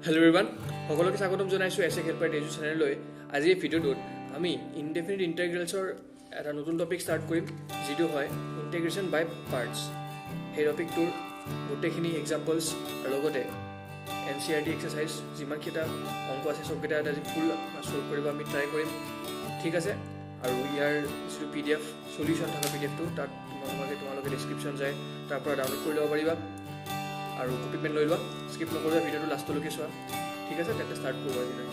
Hello' everyone, সকলোকে স্বাগতম জনাইছোঁ এছ এ হেল্পাৰ টেজু চেনেললৈ। আজি এই ভিডিঅ'টোত আমি ইনডেফিনিট ইণ্টিগ্ৰেলছৰ এটা নতুন টপিক ষ্টাৰ্ট কৰিম, যিটো হয় ইণ্টিগ্ৰেশ্যন বাই পাৰ্টছ। সেই টপিকটোৰ গোটেইখিনি এক্সাম্পলছ আৰু লগতে NCERT এক্সাৰচাইজ যিমানকেইটা অংক আছে চবকেইটা এটা ফুল ছল্ভ কৰিব আমি ট্ৰাই কৰিম, ঠিক আছে। আৰু ইয়াৰ যিটো PDF চলিউশ্যন থকা PDFটো তাত তোমালোকে ডেছক্ৰিপশ্যন যায়, তাৰ পৰা ডাউনলোড কৰি ল'ব পাৰিবা আৰু কপি পেন লৈ লোৱা। স্কিপ নকৰিবা, ভিডিঅ'টো লাষ্টলৈকে চোৱা, ঠিক আছে। তেন্তে ষ্টাৰ্ট কৰোঁ আজিলৈ।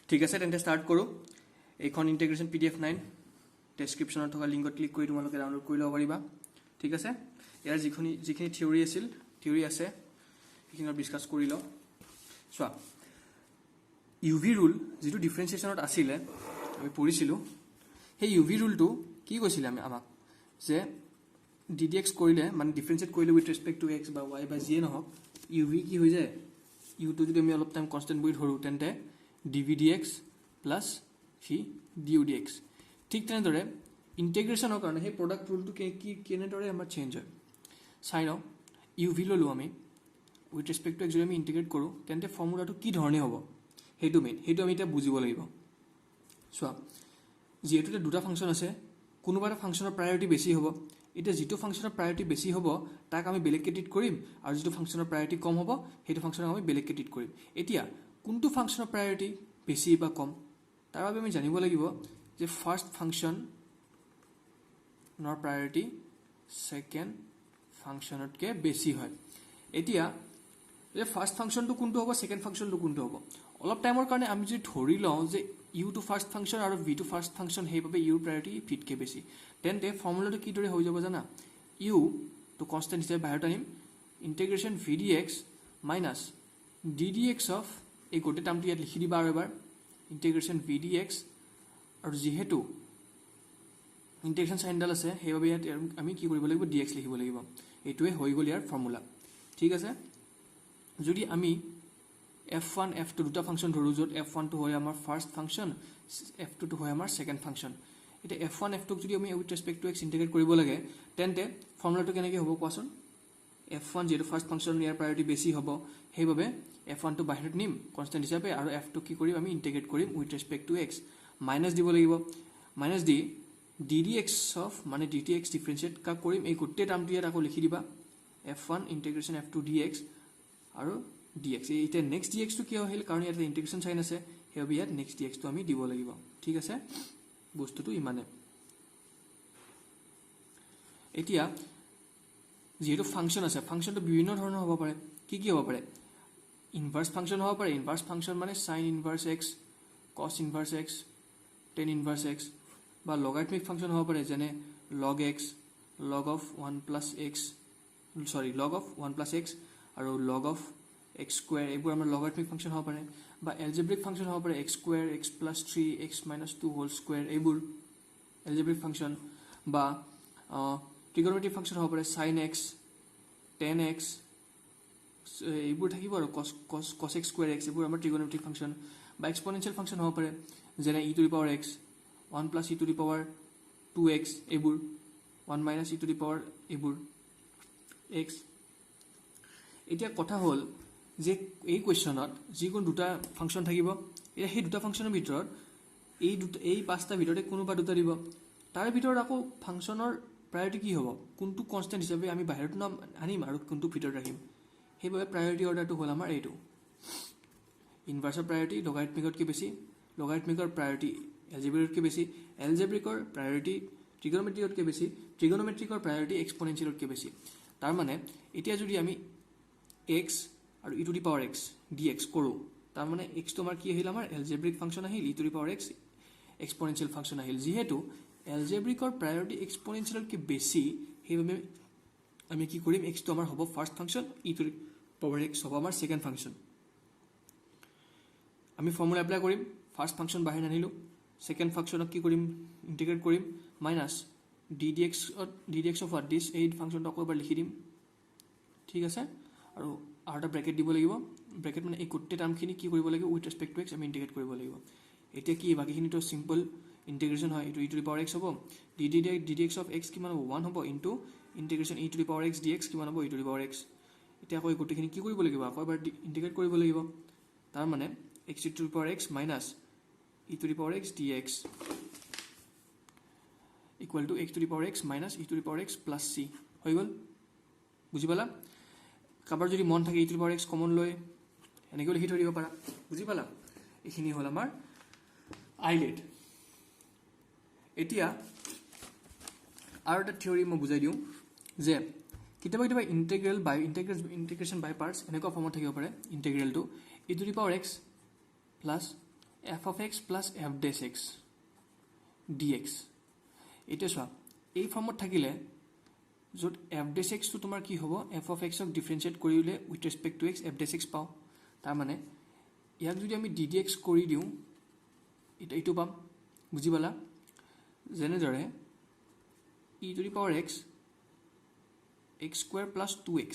ঠিক আছে, তেন্তে ষ্টাৰ্ট কৰোঁ। এইখন ইণ্টিগ্ৰেশ্যন PDF 9 ডেছক্ৰিপশ্যনত থকা লিংকত ক্লিক কৰি তোমালোকে ডাউনলোড কৰি ল'ব পাৰিবা, ঠিক আছে। ইয়াৰ যিখিনি থিয়ৰী আছে সেইখিনি ডিছকাছ কৰি লওঁ। চোৱা, UV ৰুল যিটো ডিফাৰেঞ্চিয়েশ্যনত আছিলে আমি পঢ়িছিলোঁ, সেই UV ৰুলটো কি কৈছিলে আমাক যে DDX কৰিলে মানে ডিফাৰেঞ্চিয়েট কৰিলে উইথ ৰেচপেক্ট টু X বা Y বা যিয়ে নহওক, UV কি হৈ যায়, ইউটো যদি আমি অলপ টাইম কনষ্টেণ্ট বুলি ধৰোঁ তেন্তে DVDX প্লাছ DUDX। ঠিক তেনেদৰে ইণ্টিগ্ৰেশ্যনৰ কাৰণে সেই প্ৰডাক্ট ৰুলটো কেনেদৰে আমাৰ চেঞ্জ হয় চাই লওঁ। UV ল'লোঁ আমি, উইথ ৰেচপেক্ট টু X যদি আমি ইণ্টিগ্ৰেট কৰোঁ তেন্তে ফৰ্মুলাটো কি ধৰণে হ'ব সেইটো আমি এতিয়া বুজিব লাগিব। চোৱা, যিহেতু এতিয়া দুটা ফাংচন আছে, কোনোবা এটা ফাংচনৰ প্ৰায়ৰিটি বেছি হ'ব। এতিয়া যিটো ফাংচনৰ প্ৰায়ৰিটি বেছি হ'ব তাক আমি বেলেগকৈ ট্ৰিট কৰিম, আৰু যিটো ফাংচনৰ প্ৰায়ৰিটি কম হ'ব সেইটো ফাংচনক আমি বেলেগকৈ ট্ৰিট কৰিম। এতিয়া কোনটো ফাংচনৰ প্ৰায়ৰিটি বেছি বা কম তাৰ বাবে আমি জানিব লাগিব যে ফাৰ্ষ্ট ফাংচনৰ প্ৰায়ৰিটি ছেকেণ্ড ফাংচনতকৈ বেছি হয়। এতিয়া ফাৰ্ষ্ট ফাংচনটো কোনটো হ'ব, ছেকেণ্ড ফাংচনটো কোনটো হ'ব, অলপ টাইমৰ কাৰণে আমি যদি ধৰি লওঁ যে ইউ টো ফাৰ্ষ্ট ফাংচন আৰু ভি টো ফাৰ্ষ্ট ফাংচন, সেইবাবে ইউৰ প্ৰায়ৰিটি ভিতকৈ বেছি, তেন্তে ফৰ্মুলাটো কিদৰে হৈ যাব জানা, ইউ টো কনষ্টেণ্ট হিচাপে বাহিৰত আনিম, integration VDX minus DDX of, এই গোটেই টাৰ্মটো ইয়াত লিখি দিবা আৰু এবাৰ, ইণ্টিগ্ৰেশ্যন VDX, আৰু যিহেতু ইণ্টিগ্ৰেশ্যন চাইনডাল আছে সেইবাবে ইয়াত আমি কি কৰিব লাগিব, DX লিখিব লাগিব। এইটোৱে হৈ গ'ল ইয়াৰ ফৰ্মুলা, ঠিক আছে। যদি আমি F1 F2 দুটা ফাংচন ধৰোঁ, য'ত F1টো হয় আমাৰ ফাৰ্ষ্ট ফাংচন, F2টো হয় আমাৰ ছেকেণ্ড ফাংচন। এতিয়া F1 F2ক যদি আমি with respect to X integrate কৰিব লাগে তেন্তে ফৰ্মুলাটো কেনেকৈ হ'ব কোৱাচোন। F1 যিহেতু ফাৰ্ষ্ট ফাংচন, ইয়াৰ প্ৰায়ৰিটি বেছি হ'ব, সেইবাবে F1টো বাহিৰত নিম কনষ্টেণ্ট হিচাপে, আৰু F2 কি কৰিম আমি ইণ্টিগ্ৰেট কৰিম with respect to X, minus দিব লাগিব, মাইনাছ দি DDX অফ মানে DTX ডিফাৰেঞ্চিয়েট কাক কৰিম, এই গোটেই টাৰ্মটো ইয়াত আকৌ লিখি দিবা, F1 ইণ্টিগ্ৰেশ্যন F2 DX আৰু DX। এতিয়া নেক্সট DXটো কিয় আহিল, কাৰণ ইয়াত ইণ্টিগ্ৰেশ্যন চাইন আছে, সেইবাবে ইয়াত নেক্সট DXটো আমি দিব লাগিব, ঠিক আছে। বস্তুটো ইমানে। এতিয়া যিহেতু ফাংচন আছে, ফাংচনটো বিভিন্ন ধৰণৰ হ'ব পাৰে। কি হ'ব পাৰে, ইনভাৰ্ছ ফাংচন হ'ব পাৰে। ইনভাৰ্ছ ফাংচন মানে চাইন ইনভাৰ্ছ X, কছ inverse X, ten inverse X, বা লগাৰিথমিক ফাংচন হ'ব পাৰে, যেনে log X, log of 1 plus X আৰু log of X square, এইবোৰ আমাৰ লগাৰিথমিক ফাংচন হ'ব পাৰে। বা এলজেব্ৰিক ফাংচন হ'ব পাৰে, X square, X plus 3, X minus 2 whole square, এইবোৰ এলজেব্ৰিক ফাংচন। বা ট্ৰিগনমেট্ৰিক ফাংচন হ'ব পাৰে, sin X, tan X, এইবোৰ থাকিব, আৰু cos X square X, এইবোৰ আমাৰ ট্ৰিগনমেট্ৰিক ফাংচন। বা এক্সপনেনচিয়েল ফাংচন হ'ব পাৰে, যেনে e to the power X, 1 plus e to the power 2X, এইবোৰ 1 minus e to the power এইবোৰ X। এতিয়া কথা হ'ল যে এই কুৱেশ্যনত যিকোনো দুটা ফাংচন থাকিব, এতিয়া সেই দুটা ফাংচনৰ ভিতৰত এই পাঁচটা ভিতৰতে কোনোবা দুটা দিব, তাৰ ভিতৰত আকৌ ফাংচনৰ প্ৰায়ৰিটি কি হ'ব, কোনটো কনষ্টেণ্ট হিচাপে আমি বাহিৰত আনিম আৰু কোনটো ভিতৰত ৰাখিম, সেইবাবে প্ৰায়ৰিটি অৰ্ডাৰটো হ'ল আমাৰ এইটো। ইনভাৰ্ছৰ প্ৰায়ৰিটি লগাৰিথমিকতকৈ বেছি, লগাৰিথমিকৰ প্ৰায়ৰিটি এলজেব্ৰিকতকৈ বেছি, এলজেব্ৰিকৰ প্ৰায়ৰিটি ট্ৰিগনমেট্ৰিকতকৈ বেছি, ট্ৰিগনমেট্ৰিকৰ প্ৰায়ৰিটি এক্সপনেনচিয়েলতকৈ বেছি। তাৰমানে এতিয়া যদি আমি X আৰু e to the power X dx কৰোঁ, তাৰমানে Xটো আমাৰ কি আহিল, আমাৰ এলজেব্ৰিক ফাংচন আহিল, e to the power X exponential function আহিল। যিহেতু এলজেব্ৰিকৰ প্ৰায়ৰিটি এক্সপনেনচিয়েলতকৈ বেছি, সেইবাবে আমি কি কৰিম, Xটো আমাৰ হ'ব first function, e to the power X হ'ব আমাৰ ছেকেণ্ড ফাংচন। আমি ফৰ্মুলা এপ্লাই কৰিম, ফাৰ্ষ্ট ফাংচন বাহিৰ আনিলোঁ, ছেকেণ্ড ফাংচনক কি কৰিম, ইণ্টিগ্ৰেট কৰিম, মাইনাছ DDX অফ হোৱাট দিছ, এই ফাংচনটো আকৌ এবাৰ লিখি দিম, ঠিক আছে। আৰু এটা ব্ৰেকেট দিব লাগিব, ব্ৰেকেট মানে এই গোটেই টাৰ্মখিনি কি কৰিব লাগিব, উইথ ৰেচপেক্ট টু X আমি ইণ্টিগ্ৰেট কৰিব লাগিব। এতিয়া কি বাকীখিনিতো চিম্পল ইণ্টিগ্ৰেশ্যন হয়, এইটো e to the power X হ'ব, DDX অফ X কিমান হ'ব, 1 হ'ব, into integration e to the power X dx কিমান হ'ব, e to the power X এতিয়া আকৌ গোটেইখিনি কি কৰিব লাগিব আকৌ এবাৰ ইণ্টিগ্ৰেট কৰিব লাগিব তাৰ মানে x two the power x minus e to the power x dx equal to x two the power x minus e to the power x plus c হৈ গ'ল বুজি পালা কাৰোবাৰ যদি মন থাকে e to the power x common লৈ এনেকৈ লিখি থৈ দিব পাৰা বুজি পালা এইখিনি হ'ল আমাৰ আইলেট এতিয়া আৰু এটা থিওৰি মই বুজাই দিওঁ যে কেতিয়াবা কেতিয়াবা ইণ্টিগ্ৰেশ্যন বাই পাৰ্টছ এনেকুৱা ফৰ্মত থাকিব পাৰে ইণ্টিগ্ৰেলটো e to the power x plus f of x plus f dash x dx এতিয়া চোৱা এই ফৰ্মত থাকিলে য'ত f dash x টো তোমাৰ কি হ'ব f of x ক ডিফাৰেন্সিয়েট কৰিলে with respect to x f dash x পাওঁ তাৰ মানে ইয়াক যদি আমি ddx কৰি দিওঁ এটা এইটো পাম বুজি পালা যেনেদৰে e to the power x x square plus 2x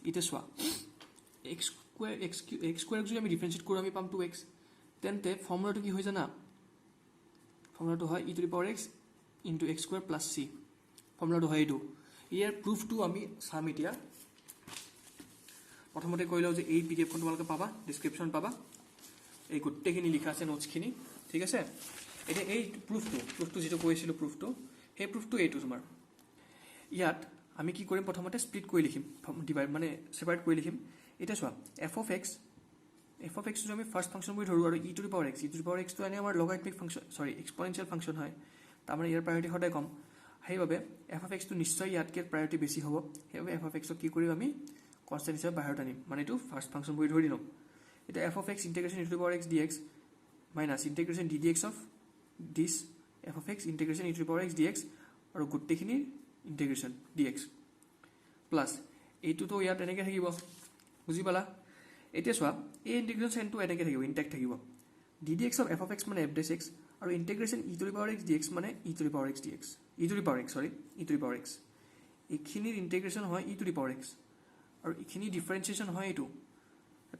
এটা চোৱা x square যদি আমি ডিফাৰেন্সিয়েট কৰোঁ আমি পাম 2x তেন্তে ফৰ্মুলাটো কি হৈ জানা ফৰ্মুলাটো হয় e to the power x into x square plus c ফৰ্মুলাটো হয় এইটো ইয়াৰ প্ৰুফটো আমি চাম এতিয়া প্ৰথমতে কৈ লওঁ যে এই pdf খন তোমালোকে পাবা ডেসক্ৰিপচন পাবা এই গোটেইখিনি লিখা আছে নোটছখিনি ঠিক আছে এতিয়া এই প্ৰুফটো যেটো কৈছিলো প্ৰুফটো সেই প্ৰুফটো এইটো তোমাৰ ইয়াত আমি কি কৰিম প্ৰথমতে স্প্লিট কৰি লিখিম ডিভাইড মানে সেপাৰেট কৰি লিখিম এটা চোৱা f of x টো আমি ফাৰ্স্ট ফাংচন বুলি ধৰো আৰু e to the power x টো এনে আমাৰ লগাৰিথমিক ফাংচন সৰি এক্সপোনেনশিয়াল ফাংচন হয় তাৰ মানে ইয়াৰ প্ৰায়োৰিটি সদায় কম সেইবাবে f of x টো নিশ্চয় ইয়াতকে প্ৰায়োৰিটি বেছি হ'ব সেইবাবে f of x ক কি কৰিম আমি কনস্ট্যান্ট হিচাপে বাহিৰত আনিম মানে এইটো ফাৰ্স্ট ফাংচন বুলি ধৰি দিম এটা f of x integration e to the power x dx minus integration ddx of this f of x integration e to the power x dx আৰু গোটেইখিনি ইন্টিগ্ৰেশন dx প্লাস এইটো তো ইয়াত এনেকৈ থাকিব বুজি পালা এতিয়া চোৱা এই ইন্টিগ্ৰেশন সাইনটো এনেকৈ থাকিব ইনটেক্ট থাকিব ddx of f of x মানে f dash x আৰু ইন্টিগ্ৰেশন e to the power x dx মানে e to the power x dx e to the power x সৰি e to the power x এইখিনিৰ ইন্টিগ্ৰেশন হয় e to the power x আৰু এইখিনি ডিফাৰেন্সিয়েশন হয় এইটো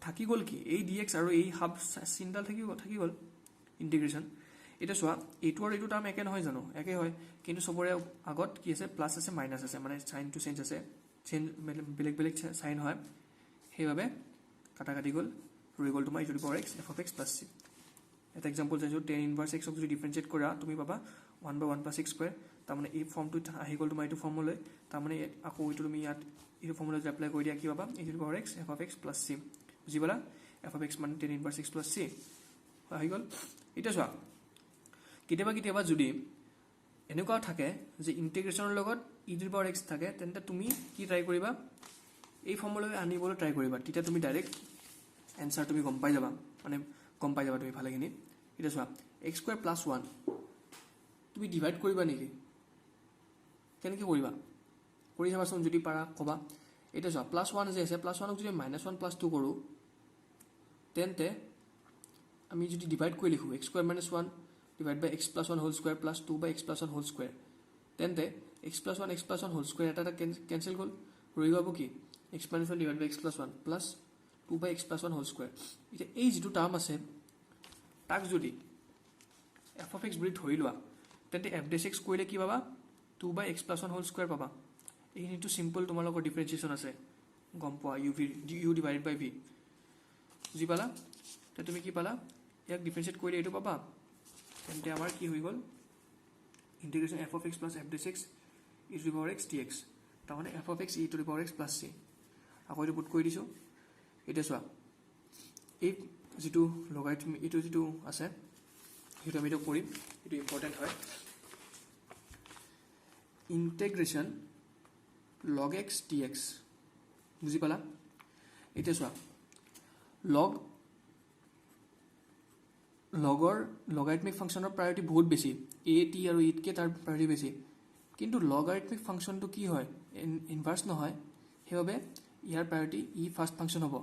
থাকি গল কি এই dx আৰু এই হাফ চিনডাল থাকি গল ইন্টিগ্ৰেশন এটা চোৱা এইটো আৰু এইটো টাৰ্ম একে নহয় জানো একে হয় কিন্তু সবৰে আগত কি আছে প্লাস আছে মাইনাস আছে মানে সাইন টু চেঞ্জ আছে চেঞ্জ বেলেগ সাইন হয় সেইভাবে কাটাকাটি গল ৰৈ গল তোমাৰ e to the power x f of x plus c এটা এক্সাম্পল চাইছো tan ইনভার্স x ক যদি ডিফাৰেন্সিয়েট কৰা তুমি পাবা 1/1 plus x square তাৰ মানে এই ফৰ্মটো আহি গল তোমাৰ এইটো ফৰ্মলৈ তাৰ মানে আকৌ এইটো তুমি ইয়াত এই ফৰ্মুলা এপ্লাই কৰি দিয়া কি পাবা e to the power x f of x plus c বুজি পালা f of x মানে tan inverse x plus c আহি গল এটা চোৱা কেতিয়াবা যদি এনেকুৱা থাকে যে ইন্টিগ্ৰেশনৰ লগত e to the power x থাকে তেন্তে তুমি কি ট্ৰাই কৰিবা এই ফৰ্মুলালৈ আনিবলৈ ট্ৰাই কৰিবা তেতিয়া তুমি ডাইৰেক্ট এনসার তুমি গম পাই যাবা মানে গম পাই যাবা তুমি ভালেখিনি এটা চোৱা x square plus 1 তুমি ডিভাইড কৰিবা নেকি কেনেকৈ কৰিবা কৰি চাবাচোন যদি পাৰা কবা এটা চোৱা প্লাস 1 যে আছে প্লাস 1 ক যদি -1 plus 2 কৰো তেন্তে আমি যদি ডিভাইড কৰি লিখো x square minus 1 divided by x plus 1 whole square plus 2 by x plus 1 whole square তেন্তে x plus 1 whole square এটা ক্যান্সেল গল ৰৈ যাব কি x minus 1 divided by x plus 1 plus 2 by x plus 1 whole square এটা এই যেটো term আছে তাক যদি f of x বুলি ধৰি লোৱা তেন্তে f dash x কৰিলে কি পাবা 2 by x plus 1 whole square পাবা এইটো সিম্পল তোমালোকৰ ডিফাৰেন্সিয়েশন আছে গম পোৱা u divided by v বুজি পালা তে তুমি কি পালা ইয়াক ডিফাৰেন্সিয়েট কৰিলে এইটো পাবা তেন্তে আমাৰ কি হৈ গল ইন্টিগ্ৰেশন f of x plus f dash x e to the power x dx তাৰ মানে f of x e to the power x plus c আকৌ এইটো পুট কৰি দিছো এটা চোৱা এই যেটো লগাৰিথম এটো যেটো আছে হেতু আমি তো কৰিম এটো ইম্পৰ্টেন্ট হয় ইন্টিগ্ৰেশন log x dx বুজি পালা এটা চোৱা লগৰ লগাৰিথমিক ফাংচনৰ প্ৰায়োৰিটি বহুত বেছি a t আৰু e কে তাৰ প্ৰায়োৰিটি বেছি কিন্তু লগাৰিথমিক ফাংচনটো কি হয় ইনভাৰ্স নহয় হেবে ইয়াৰ প্ৰায়োৰিটি ই ফাৰ্স্ট ফাংচন হ'ব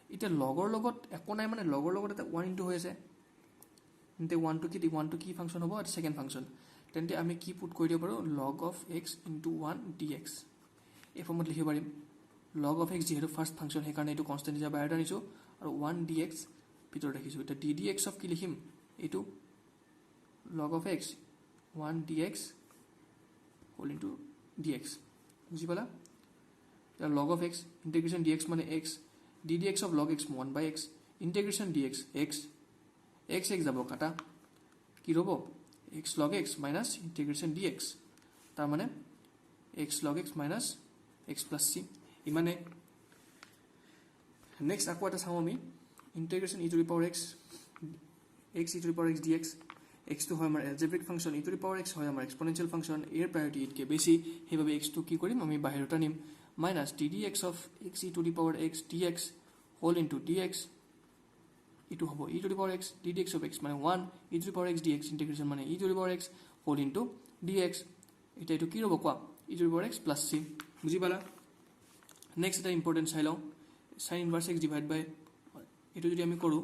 এটা লগৰ লগত একো নাই মানে লগৰ লগত এটা 1 ইনটু হৈ আছে তেন্তে 1 to কি ফাংচন হ'ব আৰু সেকেন্ড ফাংচন তেন্তে আমি কি পুট কৰি দিব পাৰো log of x into 1 dx এই ফৰ্মত লিখিব পাৰিম log of x যেহেতু ফাৰ্স্ট ফাংচন হে কাৰণে এটো কনস্ট্যান্ট হিচাপে বাহিৰত আনিছো আৰু 1 dx ভিতৰত ৰাখিছো এটা ddx of কি লিখিম এটো log of x 1 dx whole into dx বুজি পালা log of x integration dx মানে x ddx of log x 1 by x integration dx x x x যাব কাটা কি ৰব x log x minus integration dx তাৰ মানে x log x minus x plus c ইমানে নেক্সট আকৌ এটা চাওঁ আমি integration e to the power x x e to the power x dx x to হয় আমাৰ algebraic function e to the power x হয় আমাৰ exponential function এৰ priority ইতকে বেশি হেভাবে x to কি কৰিম আমি বাহিৰত আনিম minus ddx of x e to the power x dx whole into dx ইটো হ'ব e to the power x ddx of x মানে 1 e to the power x dx integration মানে e to the power x whole into dx এটা এটো কি হ'ব কোৱা e to the power x plus c বুজি পালা নেক্সট এটা ইম্পৰ্টেন্ট চাই লওঁ sin inverse x divided by এটো যদি আমি কৰো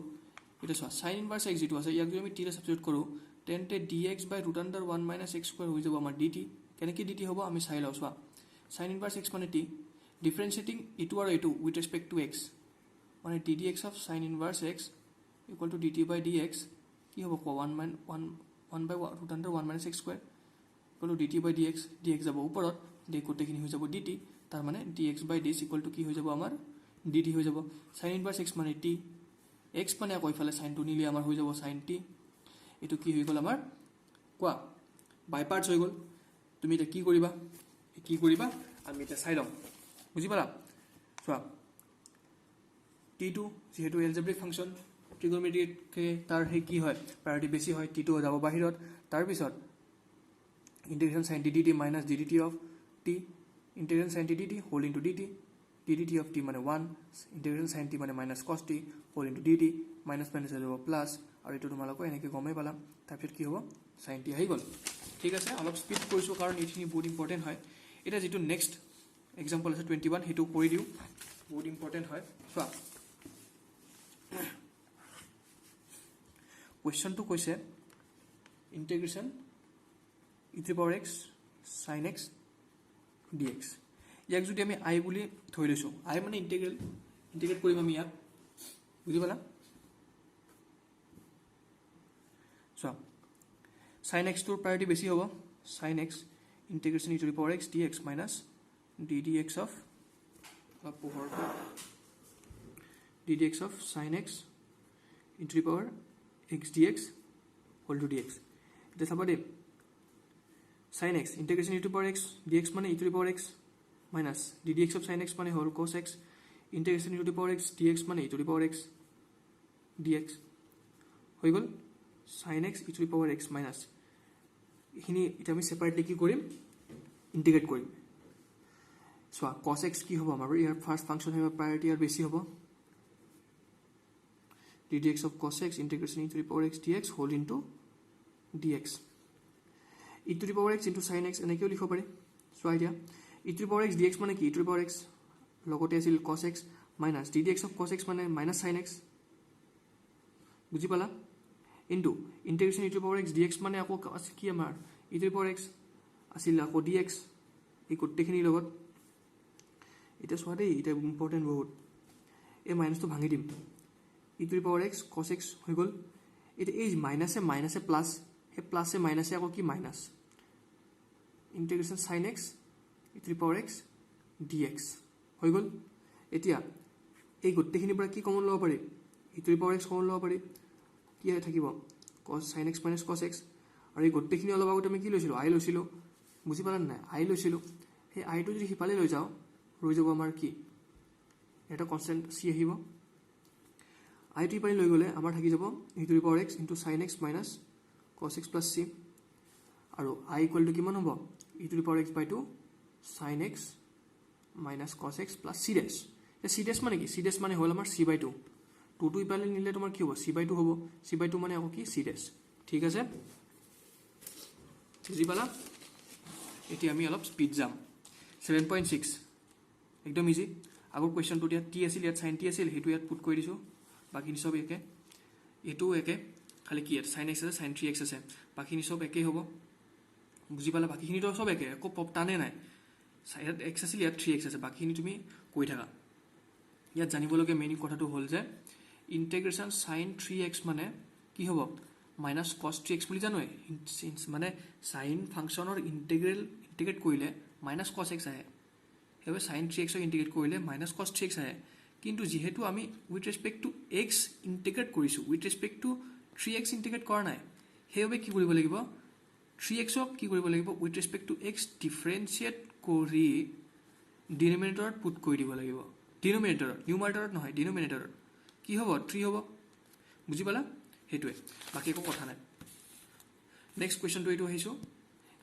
এটা চোৱা sin inverse x যেটো আছে ইয়াক যদি আমি t ৰে সাবস্টিটিউট কৰো তেন্তে dx by root under 1 minus x square হৈ যাব আমাৰ dt কেনেকৈ dt হ'ব আমি চাই লওঁ চোৱা sin inverse x মানে t differentiating এটো আৰু এটো with respect to x মানে ddx of sin inverse x equal to dt by dx কি হ'ব ক 1 by root under 1 minus x square equal to dt by dx dx যাব ওপৰত d কোটেখিনি হৈ যাব dt তাৰ মানে dx by ds equal to কি হৈ যাব আমাৰ dt হৈ যাব sin inverse x মানে t x মানে আকৌ ইফালে sin টো নিলে আমাৰ হৈ যাব sin t এটো কি হৈ গল আমাৰ কোৱা বাই পাৰ্টস হৈ গল তুমি এটা কি কৰিবা আমি এটা চাই লম বুজি পালা চোৱা t2 যেহেতু algebraic function trigonometric কে তাৰ হে কি হয় priority বেছি হয় t2 যাব বাহিৰত তাৰ পিছত integration sin dt minus ddt of t integration sin dt whole into dt ddt of t মানে 1 integration sin t মানে minus cos t whole into dt minus minus হৈ যাব plus আৰু এটো তোমালোক এনেকৈ গমে পালা তাৰপিছত কি হ'ব sin t আহি গল ঠিক আছে অলপ স্পিড কৰিছো কাৰণ এখিনি বহুত ইম্পৰ্টেন্ট হয় এটা যেটো নেক্সট এক্সাম্পল আছে 21 হেতু কৰি দিও বহুত ইম্পৰ্টেন্ট হয় চোৱা কোৱেশ্চনটো কৈছে ইন্টিগ্ৰেশন e to the power x sin x dx ইয়াক যদি আমি i বুলি ধৰি লৈছো i মানে ইন্টিগ্ৰেট কৰিম আমি ইয়াক বুজি পালা সো sin x তোৰ priority বেছি হ'ব sin x integration e to the power x dx minus ddx of ddx of sin x into the power x dx whole to dx এটা চাবা দে sin x integration e to the power x dx মানে e to the power x minus ddx of sin x মানে whole cos x integration e to the power x dx মানে e to the power x dx হৈ গল sin x e to the power x minus এখিনি এটা আমি সেপাৰেটলি কি কৰিম ইন্টিগ্ৰেট কৰিম so cos x কি হ'ব আমাৰ ইয়াৰ ফাৰ্স্ট ফাংশন হ'ব প্ৰায়োৰিটি আৰু বেছি হ'ব ddx of cos x integration e to the power x dx whole into dx e to the power x into sin x এনেকেও লিখিব পাৰি so idea e to the power x dx মানে কি e to the power x লগতে আছিল cos x minus ddx of cos x মানে minus sin x বুজি পালা into integration e to the power x dx মানে আকৌ কি আমাৰ e to the power x আছিল আকৌ dx এই কোটেখিনি লগত এটা সোৱা দেই এটা ইম্পৰ্টেন্ট বহুত এই মাইনাস তো ভাঙি দিম e to the power x cos x হৈ গল এটা এই মাইনাসে প্লাস হে প্লাসে মাইনাসে আকৌ কি minus integration sin x e to the power x dx হৈ গল এতিয়া এই গোটেখিনি পৰা কি কমন লব পাৰি e to the power x common লব পাৰি কি থাকিব cos sin x minus cos x আৰু এই গোটেখিনি অলপ আগতে আমি কি লৈছিলো i লৈছিলো বুজি পালা না i লৈছিলো হে i টো যদি হিপালে লৈ যাও ৰৈ যাব আমাৰ কি এটা কনস্ট্যান্ট c আহিব i টো হিপালে লৈ গলে আমাৰ থাকি যাব e to the power x into sin x minus cos x plus c আৰু i equal to কিমান হ'ব e to the power x by 2 sin x minus cos x plus c dash A c dash মানে কি c dash মানে হল আমাৰ c by 2 2 টো ইপালে নিলে তোমাৰ কি হ'ব c by 2 হ'ব c by 2 মানে আকৌ কি c dash ঠিক আছে বুজি পালা এটি আমি অলপ স্পিড যাম 7.6 একদম ইজি আগৰ কোৱেশ্চনটো দিয়া t আছিল ইয়াত sin t আছিল হেতু ইয়াত পুট কৰি দিছো বাকিনি সব একে এটো একে খালি কি ইয়াত sin x আছে sin 3x আছে বাকিনি সব একে হ'ব বুজি পালা বাকিখিনি তো সব একে একো টানে নাই ইয়াত x আছিল ইয়াত 3x আছে বাকিখিনি তুমি কৈ থাকা ইয়াত জানিবলগীয়া মেইন কথাটো হল যে ইন্টিগ্ৰেশন sin 3x মানে কি হ'ব minus cos 3x বুলি জানো মানে sin ফাংশনৰ ইন্টিগ্ৰেট কৰিলে minus cos x আহে সেইবাবে sin 3x ইণ্টিগ্ৰেট কৰিলে মাইনাছ cos 3x আহে কিন্তু যিহেতু আমি with respect to x integrate কৰিছোঁ with respect two 3x integrate কৰা নাই সেইবাবে কি কৰিব লাগিব 3x কি কৰিব লাগিব উইথ ৰেসপেক্ট টু x ডিফাৰেন্সিয়েট কৰি ডিনোমিনেটৰত পুট কৰি দিব লাগিব ডিনোমিনেটৰত নিউমাৰেটৰত নহয় ডিনোমিনেটৰত কি হ'ব 3 হ'ব বুজি পালা হেতুৱে বাকি একো কথা নাই নেক্সট কোৱেশ্চনটো এইটো আহিছো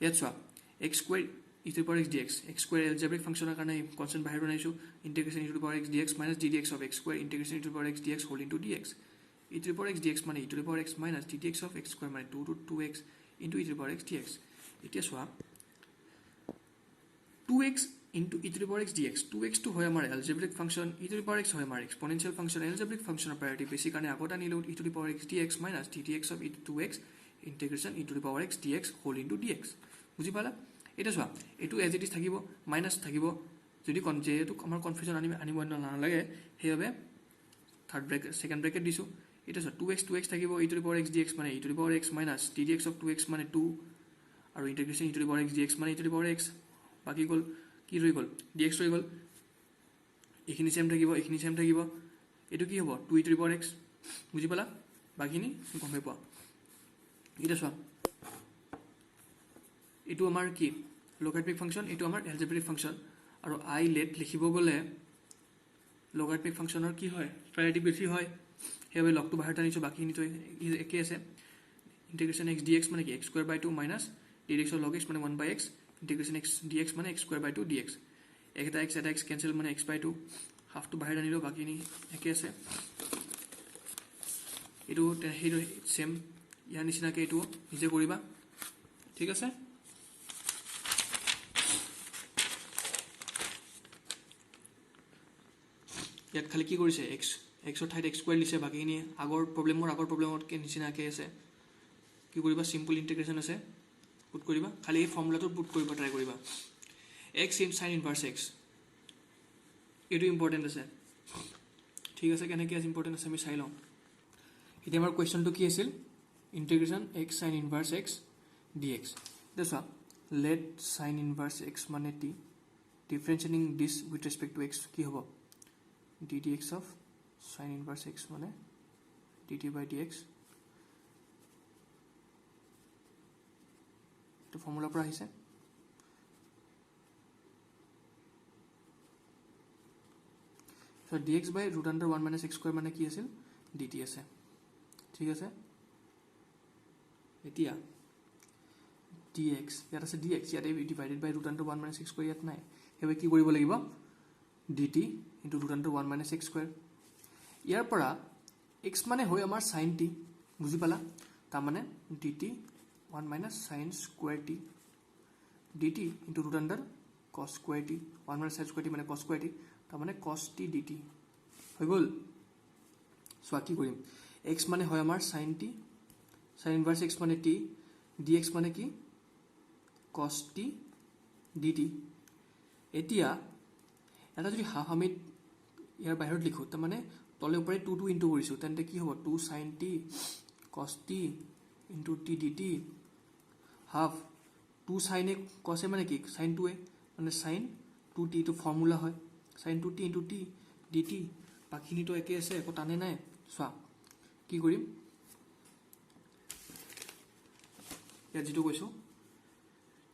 ইয়াত চোৱা x square e to the power x dx x square algebraic function কাৰণে কনস্ট্যান্ট বাহিৰ বনাইছো ইন্টিগ্ৰেশন e to the power x dx minus ddx of x square integration e to the power x dx whole into dx e to the power x dx মানে e to the power x minus ddx of x square মানে 2 to 2x into e to the power x dx এতিয়া চোৱা 2x into e to the power x dx 2x to হয় আমাৰ algebraic function e to the power x হয় আমাৰ exponential function algebraic function priority বেছি কাৰণে আগত আনিলো e to the power x dx minus ddx of e to 2x integration e to the power x dx whole into dx বুজি পালা এটা চোৱা এটো এজ ইট ইজ থাকিব মাইনাস থাকিব যদি যেহেতু আমাৰ কনফিউজন আনিব নালাগে সেইভাবে থাৰ্ড ব্ৰ্যাকেট সেকেন্ড ব্ৰ্যাকেট দিছো এটা চোৱা 2x থাকিব e to the power x dx মানে e to the power x minus ddx of 2x মানে 2 আৰু ইন্টিগ্ৰেশন e to the power x dx মানে e to the power x বাকি গল কি ৰৈ গল dx ৰৈ গল এখিনি সেম থাকিব এটো কি হ'ব 2 e to the power x বুজি পালা বাকিনি গমে পোৱা এটা চোৱা এটো আমাৰ কি logarithmic function এটো আমাৰ algebraic function আৰু I let লিখিব গলে logarithmic functionৰ কি হয় priority বেছি হয় হেবে লগটো বাহিৰ টানিছো বাকিনি তো একে আছে integration x dx মানে কি x square by 2 minus ddx of log x মানে 1 by x integration x dx মানে x square by 2 dx এটা x cancel মানে x by 2 হাফ to বাহিৰ টানিলো বাকিনি একে আছে এটো হেটো সেম ইয়াৰ নিচিনাকে এটো নিজে কৰিবা ঠিক আছে ইয়াত খালি কি কৰিছে x ৰ ঠাইত x স্কয়াৰ লিছে বাকিনি আগৰ প্ৰবলেমত কে নিচিনাকে আছে কি কৰিবা সিম্পল ইন্টিগ্ৰেশন আছে পুট কৰিবা খালি এই ফৰ্মুলাটো পুট কৰিব ট্ৰাই কৰিবা x in sin inverse x এটো ইম্পৰ্টেন্ট আছে ঠিক আছে কেনে কি আছে ইম্পৰ্টেন্ট আছে আমি চাই লওঁ এতিয়া আমাৰ কোৱেশ্চনটো কি আছিল ইন্টিগ্ৰেশন x sin inverse x dx দেখা let sin inverse x মানে t differentiating this with respect to x কি হ'ব ddx of sin inverse x মানে dt by dx তো ফর্মুলা পৰা আহিছে so dx by root under 1 minus x square মানে কি আছিল dt আছে ঠিক আছে এতিয়া dx ইয়াত আছে dx ইয়াত divided by root under 1 minus x square ইয়াত নাই হেবে কি কৰিব লাগিব dt into root under 1 minus x square ইয়াৰ পৰা x মানে হয় আমাৰ sin t বুজি পালা তা মানে dt 1 minus sin square t dt into root under cos square t 1 minus sin square t মানে cos square t তা মানে cos t dt হৈ গল সো কি কৰিম x মানে হয় আমাৰ sin t sin inverse x মানে t dx মানে কি cos t dt এতিয়া এটা যদি হাফ আমি ইয়াৰ বাহিৰত লিখো তা মানে তলে উপৰে 2 ইনটু কৰিছো তেন্তে কি হ'ব 2 sin t cos t into t dt half 2 sin a cos a মানে কি sin 2a মানে sin 2t to ফর্মুলা হয় sin 2t into t dt বাকিনি তো একে আছে একো টানে নাই সোয়া কি কৰিম ইয়া যেটো কৈছো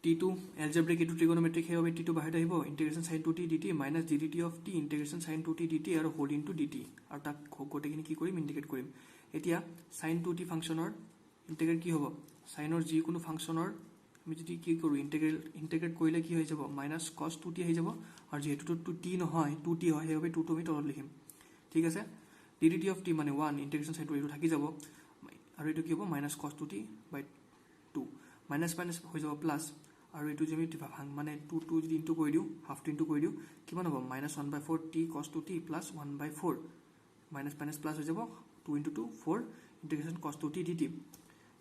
t2 algebraic into trigonometric হেবে t2 বাহিৰ আহিব integration sin 2t dt minus ddt of t integration sin 2t dt আৰু whole into dt আৰু তাক গোটেইখিনি কি কৰিম ইন্টিগ্ৰেট কৰিম এতিয়া sin 2t ফাংচনৰ ইন্টিগ্ৰেট কি হ'ব সাইনৰ যি কোনো ফাংচনৰ আমি যদি কি কৰো ইন্টিগ্ৰেট কৰিলে কি হৈ যাব minus cos 2t হৈ যাব আৰু যেহেতু 2t নহয় 2t হয় হেবে 2 আমি তলত লিখিম ঠিক আছে ddt of t মানে 1 integration sin 2 এটো থাকি যাব আৰু এটো কি হ'ব minus cos 2t by 2 minus minus হৈ যাব প্লাস আৰু এটো যেমি ভাঙ মানে 2 যদি ইনটু কৰি দিও হাফ টু ইনটু কৰি দিও কিমান হ'ব -1/4 t cos 2t plus 1/4 minus minus plus হৈ যাব 2 into 2 4 integration cos 2t dt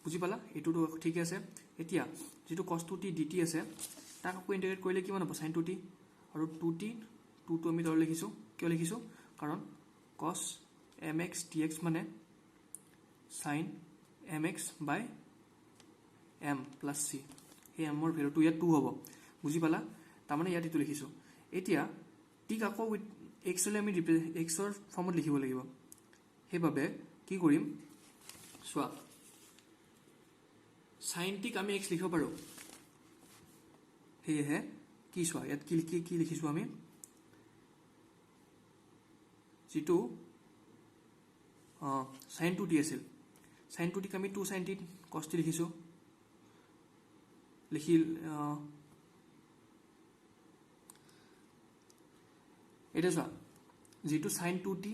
বুজি পালা এটো ঠিক আছে এতিয়া যেটো cos 2t dt আছে তাক কো ইন্টিগ্ৰেট কৰিলে কিমান হ'ব sin 2t আৰু 2t 2 আমি তল লিখিছো কিয় লিখিছো কাৰণ cos mx dx মানে sin mx by m plus c এই m ৰ ভ্যালুটো ইয়াত 2 হ'ব বুজি পালা তাৰ মানে ইয়াত ইটো লিখিছো এতিয়া টিক আকৌ উইথ এক্স হ'লে আমি এক্সৰ ফৰ্মত লিখিব লাগিব সেইবাবে কি কৰিম চোৱা সাইন টিক আমি এক্স লিখিব পাৰোঁ সেয়েহে কি চোৱা ইয়াত কি লিখিছোঁ আমি যিটো সাইন 2t আছিল সাইন 2t আমি 2 sin t cos t লিখিছোঁ লিখি এটা চোৱা যিটো সাইন 2t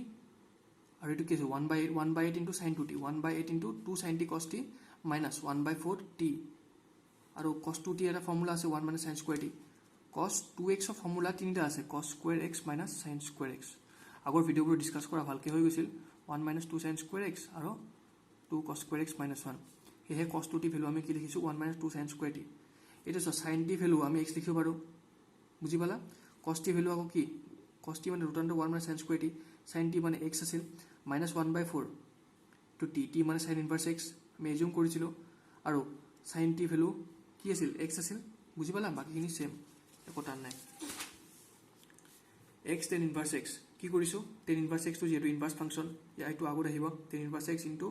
আৰু এটো কি আছে 1/8 into sin 2t 1/8 into 2 sin t cos t minus 1/4 t আৰু cos 2t এটা ফৰ্মুলা আছে 1 minus sin square t cos 2x ৰ ফৰ্মুলা তিনিটা আছে cos square x minus sin square x আগৰ ভিডিঅ'বোৰ ডিসকাস কৰা ভালকে হৈ গৈছিল 1 minus 2 sin square x আৰু 2 cos square x minus 1 হেহে cos 2t value আমি কি লিখিছো 1 minus 2 sin square t এটা সো sin t ভ্যালু আমি x লিখিব পাৰো বুজি পালা cos t ভ্যালু আকৌ কি cos t মানে √1 minus sin square t sin t মানে x আছিল minus 1/4 to t মানে sin inverse x আমি এজিউম কৰিছিলো আৰু sin t ভ্যালু কি আছিল x আছিল বুজি পালা বাকিখিনি সেম একো টান নাই x tan inverse x কি কৰিছো tan inverse x to যেটো ইনভার্স ফাংশন ইয়াইটো আগত আহিব tan inverse x into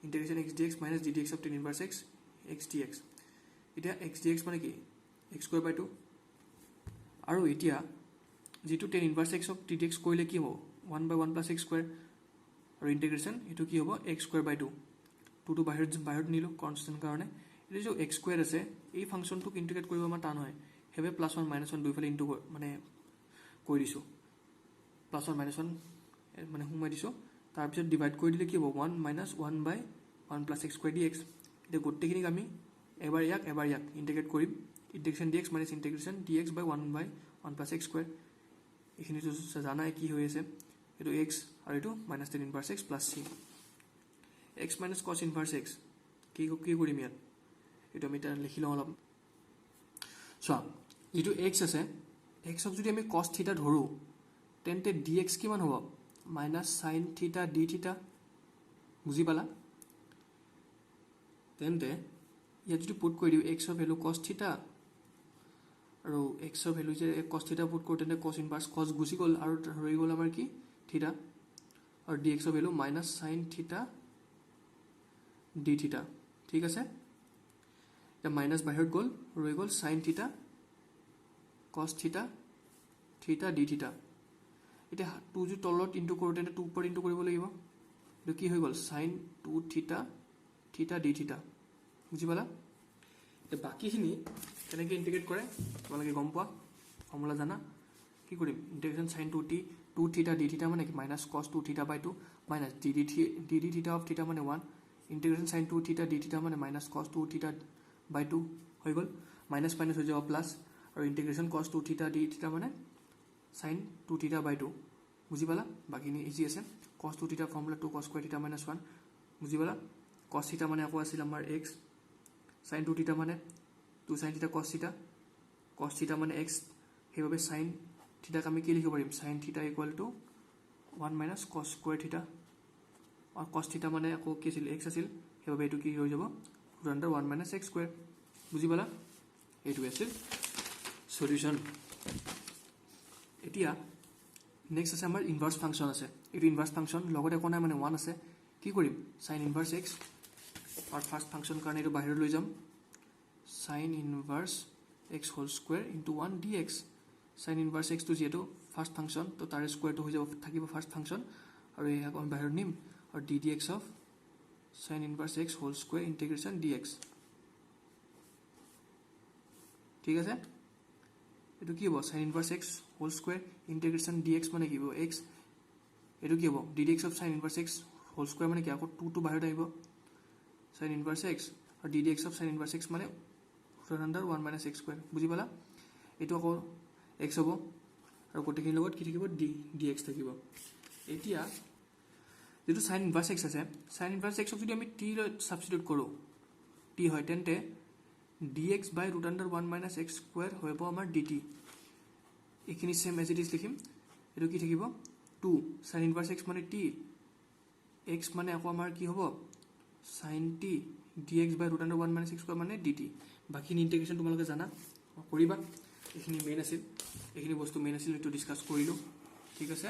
integration x dx minus ddx of tan inverse x x dx এটা x dx মানে কি x square by 2 আৰু এতিয়া যেটো tan inverse x of ddx কৰিলে কি হ'ব 1/1 plus x square আৰু ইন্টিগ্রেশন এটো কি হ'ব x square by 2 2 to বাহিৰত নিলো কনস্ট্যান্ট কাৰণে এই যে x square আছে এই ফাংশনটো ইন্টিগ্ৰেট কৰিব আমাৰ টান হয় হেবে +1 -1 দুইফালে ইনটু মানে কৰি দিছো +1 -1 মানে হুমাই দিছো তাৰ পিছত ডিভাইড কৰি দিলে কি হ'ব 1 minus 1/1 plus x square dx এটা গোটেইখিনি আমি এবাৰ ইয়াক ইন্টিগ্ৰেট কৰিম integration dx minus integration dx by 1/1 plus x square এখিনি তো জানাই কি হৈ আছে এটো x আৰু এটো minus tan inverse x plus c x minus cos inverse x কি কৰিম ইয়াত এটো আমি তাৰ লিখি লওঁ অলপ চোৱা যেটো x আছে x ক যদি আমি cos থিটা ধৰো তেন্তে dx কিমান হ'ব minus sin theta d theta বুজি পালা তেন্তে ইয়াত যদি পুট কৰি দিও x ৰ ভ্যালু cos theta আৰু x ৰ ভ্যালু যে cos theta পুট কৰোঁ তেন্তে cos inverse cos গুছি গ'ল আৰু ৰৈ গ'ল আমাৰ কি theta আৰু dx ৰ value minus sin theta d theta ঠিক আছে এটা মাইনাস বাহিৰত গ'ল ৰৈ গ'ল sin theta cos theta theta d theta এটা 2 যে তলত ইনটু কৰোঁ তেন্তে 2 पर ইনটু কৰিব লাগিব এটো কি হৈ গ'ল sin 2 theta theta d theta বুজি পালা এ বাকিখিনি কেনেকৈ ইন্টিগ্রেট কৰে তোমালোকে গম পোৱা ফৰ্মুলা জানা কি কৰিম integration sin 2 theta d theta মানে কি minus cos 2 theta by 2 minus dd theta of theta মানে 1 integration sin 2 theta d theta মানে minus cos 2 theta by 2 হৈ গ'ল minus minus হৈ যাব প্লাস আৰু integration cos 2 theta d theta মানে sin 2 theta by 2 বুজি পালা বাকিনি ইজি আছে cos 2 theta formula 2 cos square theta minus 1 বুজি পালা cos theta মানে আকৌ আছিল আমাৰ x sin 2 theta মানে 2 sin theta cos theta মানে x হেবাবে sin theta আমি কি লিখিব পাৰিম sin theta equal to 1 minus cos square theta और cos theta মানে আকৌ কি আছিল x আছিল হেবাবে এটো কি হৈ যাব √1 minus x square বুজি পালা এটো আছিল সলিউশন এতিয়া নেক্সট আছে আমাৰ ইনভাৰ্স ফাংশন আছে এটো ইনভাৰ্স ফাংশন লগতে কোনা মানে 1 আছে কি কৰিম sin inverse x और ফাৰ্স্ট ফাংশন কাৰণে এটো বাহিৰ লৈ যাম sin inverse x whole square into 1 dx sin inverse x to যেটো ফার্স্ট ফাংশন তো তার স্কয়ার তো হৈ যাব থাকিব ফার্স্ট ফাংশন আৰু এই আমি বাহিৰ নিম আৰু ddx of sin inverse x whole square integration dx ঠিক আছে এটো কি হ'ব sin inverse x whole square integration dx মানে কি হ'ব x এটো কি হ'ব ddx of sin inverse x whole square মানে কি আকৌ 2 to বাহিৰত আহিব sin inverse x আৰু ddx of sin inverse x মানে √1 minus x square বুজি পালা এটো আকৌ x হ'ব আৰু গোটেইখিনিৰ লগত কি থাকিব dx থাকিব এতিয়া যেটো sin inverse x আছে sin inverse x যদি আমি t লৈ সাবস্টিটিউট কৰো t হয় তেন্তে dx by √1 minus x square হ'ব আমাৰ dt এখিনি সেম এজ ইট ইজ লিখিম এটো কি থাকিব 2 sin inverse x মানে t x মানে আকৌ আমাৰ কি হ'ব sin t dx by √1 minus x square মানে dt বাকি ইন্টিগ্রেশন তোমালোকে জানা কৰিবা এখিনি মেইন আছিল এইখিনি বস্তু মেইন আছিল, এইটো ডিছকাছ কৰিলোঁ, ঠিক আছে।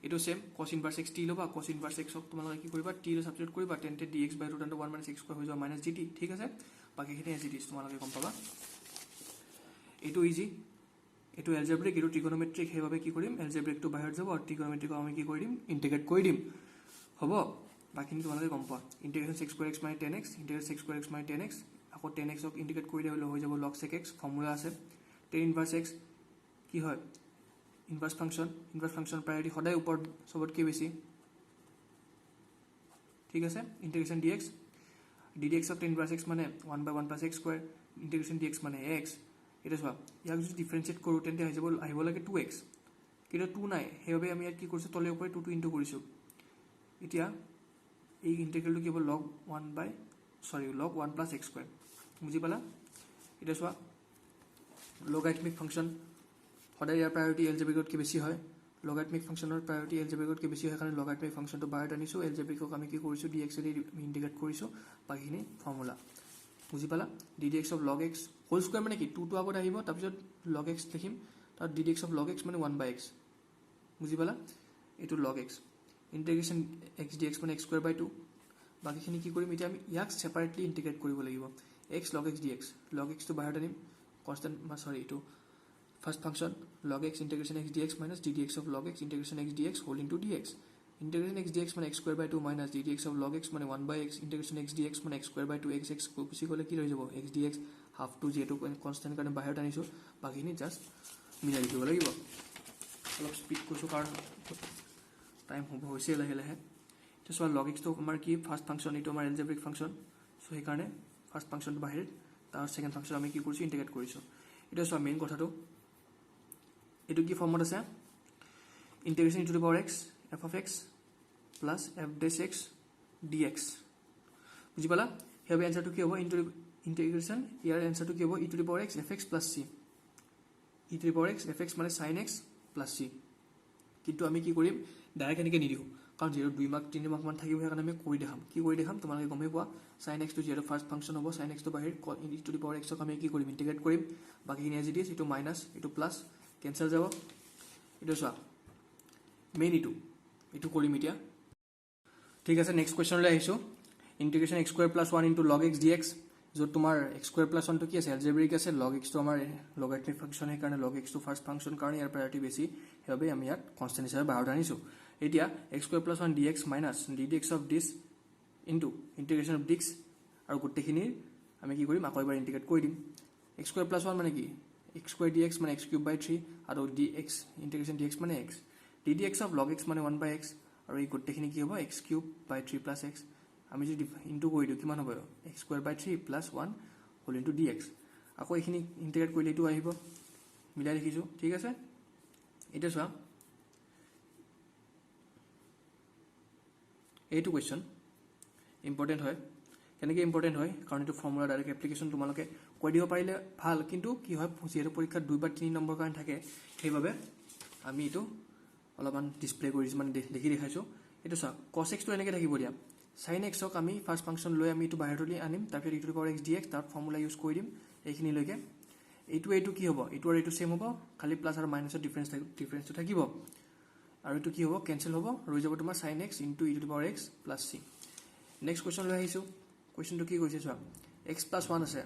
এইটো সেম cos ইনভাৰ্স x t ল'বা, cos ইনভাৰ্স x ক তোমালোকে কি কৰিবা, t ৰে সাবস্টিটিউট কৰিবা, তেন্তে dx by root under 1 minus x square হৈ যাব মাইনাছ dt, ঠিক আছে। বাকিখিনি এজ ইট ইজ তোমালোকে গম পাবা। এইটো ইজি, এইটো এলজেব্ৰিক, এইটো ট্ৰিগনোমেট্ৰিক, সেইভাবে কি কৰিম, এলজেব্ৰিকটো বাহিৰত যাব আৰু ট্ৰিগনোমেট্ৰিক আমি কি কৰি দিম, ইন্টিগ্ৰেট কৰি দিম, হ'ব। বাকিখিনি তোমালোকে গম পোৱা। ইন্টিগ্ৰেশ্যন sec square x minus 10x, ইন্টিগ্ৰেট sec square x minus 10x, আকৌ 10x ক ইন্টিগ্ৰেট কৰিলে হৈ যাব log sec x, ফৰ্মুলা আছে। tan ইনভাৰ্স x কি হয়, ইনভাৰ্স ফাংশন প্ৰায়োৰিটি সদায় ওপৰত সবতকৈ বেছি, ঠিক আছে। ইন্টিগ্ৰেশ্যন dx, ddx of tan ইনভাৰ্স x মানে 1 by 1 plus x square, ইন্টিগ্ৰেশ্যন dx মানে x। এটা চোৱা, ইয়াক যদি ডিফাৰেন্সিয়েট কৰোঁ তেন্তে আহিব লাগে 2x, কিন্তু 2 নাই, সেইবাবে আমি ইয়াত কি কৰিছোঁ, তলে ওপৰে 2 ইনটু কৰিছোঁ। এতিয়া এই ইন্টিগ্ৰেলটো কি হ'ব, log 1 প্লাছ x স্কয়াৰ, বুজি পালা। এতিয়া চোৱা, লগাৰিথমিক ফাংশন সদায় ইয়াৰ প্ৰায়োৰিটি এলজেব্ৰিকতকৈ বেছি হয়, লগাৰিথমিক ফাংশনৰ প্ৰায়োৰিটি এলজেব্ৰিকতকৈ বেছি হয়, কাৰণে লগাৰিথমিক ফাংশনটো বাহিৰত আনিছোঁ, এলজেব্ৰিকক আমি কি কৰিছোঁ, dx এদি ইন্টিগ্ৰেট কৰিছোঁ, বাকিখিনি ফৰ্মুলা বুজি পালা। ddx of log x whole square মানে কি, 2 আগত আহিব, তাৰপিছত log x লিখিম, তাৰ ddx অফ log x মানে 1 বাই x, বুজি পালা। এইটো log x, integration x dx মানে x স্কয়াৰ বাই 2। বাকিখিনি কি কৰিম, এতিয়া আমি ইয়াক সেপাৰেটলি ইন্টিগ্ৰেট কৰিব লাগিব, x log x dx, log x টো বাহিৰত আনিম, কনষ্টেন্ট এইটো first function log x integration x dx minus ddx of log x integration x dx whole into dx, integration x dx মানে x square by 2 minus ddx of log x মানে 1 বাই x integration x dx মানে x square by 2 x গুচি গ'লে কি ৰৈ যাব, x dx half two, যিহেতু কনষ্টেন্ট কাৰণে বাহিৰত আনিছোঁ, বাকিখিনি জাষ্ট মিলাই দিব লাগিব। অলপ স্পীড কৰিছোঁ কাৰণ টাইম হ'ব হৈছে লাহে লাহে। এতিয়া চোৱা, log x টো আমাৰ কি, ফাৰ্স্ট ফাংশন, এইটো আমাৰ এলজেব্ৰিক ফাংশন, চ' সেইকাৰণে ফাৰ্স্ট ফাংশনটো বাহিৰ, তাৰ ছেকেণ্ড ফাংশন আমি কি কৰিছোঁ, ইন্টিগ্ৰেট কৰিছোঁ। এতিয়া চোৱা, মেইন কথাটো এইটো কি ফৰ্মত আছে, integration to the power x f of x plus f dash x dx, বুজি পালা। সেইবাবে এনচাৰটো কি হ'ব, ইন্টিগ্ৰেশ্যন, ইয়াৰ এনচাৰটো কি হ'ব, e to the power x f x plus c, e to the power x f x মানে sin x প্লাছ c। কিন্তু আমি কি কৰিম, ডাইৰেক্ট এনেকৈ নিদিওঁ, কাৰণ যিহেতু 2 মাৰ্ক 3 মাৰ্ক মান থাকিব, সেইকাৰণে আমি কৰি দেখাম। কি কৰি দেখাম তোমালোকে গমেই পোৱা, sin x টো যিহেতু ফাৰ্স্ট ফাংশন হ'ব, sin x টো বাহিৰ, e to the power x ক আমি কি কৰিম, ইন্টিগ্ৰেট কৰিম, বাকিখিনি এজ ইট ইজ, এইটো মাইনাছ এইটো প্লাছ কেনচেল যাব। এইটো চোৱা, মেইন এইটো কৰিম এতিয়া, ঠিক আছে। নেক্সট কুৱেশ্যনলৈ আহিছোঁ, ইন্টিগ্ৰেশ্যন x square plus 1 into log x dx, য'ত তোমাৰ x স্কয়াৰ প্লাছ 1 টো কি আছে, এলজেব্ৰিক আছে, log x টো আমাৰ লগাৰিথমিক ফাংশন, সেইকাৰণে log x টো ফাৰ্স্ট ফাংশন কাৰণে ইয়াৰ প্ৰায়োৰিটি বেছি, সেইবাবে আমি ইয়াত কনষ্টেন্ট হিচাপে বাহিৰত আনিছোঁ। এতিয়া x square plus 1 dx minus ddx of this into integration of dx, আৰু গোটেইখিনিৰ আমি কি কৰিম, আকৌ এবাৰ ইন্টিগ্ৰেট কৰি দিম। x স্কয়াৰ প্লাছ 1 মানে কি, x স্কয়াৰ dx মানে x কিউব বাই 3, আৰু dx ইন্টিগ্ৰেশ্যন dx মানে x, ddx of log x মানে 1 বাই x, আৰু এই গোটেইখিনি কি হ'ব, x কিউব বাই 3 প্লাছ x, আমি যদি ইনটু কৰি দিওঁ কিমান হ'ব, x স্কয়াৰ বাই 3 প্লাছ 1 হোল ইনটু dx, আকৌ এইখিনি ইন্টিগ্ৰেট কৰিলে এইটো আহিব, মিলাই লিখিছোঁ, ঠিক আছে। এতিয়া চোৱা, এইটো কুৱেশ্যন ইম্পৰ্টেণ্ট হয়। কেনেকৈ ইম্পৰ্টেণ্ট হয়, কাৰণ এইটো ফৰ্মুলা ডাইৰেক্ট এপ্লিকেশ্যন তোমালোকে কৈ দিব পাৰিলে ভাল, কিন্তু কি হয়, যিহেতু পৰীক্ষাত 2 বা 3 নম্বৰ কাৰণে থাকে, সেইবাবে আমি এইটো অলপমান ডিছপ্লে কৰিছোঁ, মানে লিখি দেখাইছোঁ। এইটো চোৱা, cos x টো এনেকৈ থাকিব দিয়া, sin x ক আমি ফাৰ্স্ট ফাংশন লৈ আমি এইটো বাহিৰলৈ আনিম, তাৰপিছত e to the power x dx, তাৰ ফৰ্মুলা ইউজ কৰি দিম এইখিনিলৈকে। এইটো কি হ'ব, এইটো আৰু এইটো ছেম হ'ব, খালি প্লাছ আৰু মাইনাছৰ ডিফাৰেঞ্চটো থাকিব, আৰু এইটো কি হ'ব, কেনচেল হ'ব, ৰৈ যাব তোমাৰ sin x into e to the power x plus c। Next question লৈ আহিছোঁ, কুৱেশ্যনটো কি কৈছে চোৱা, x প্লাছ 1 আছে,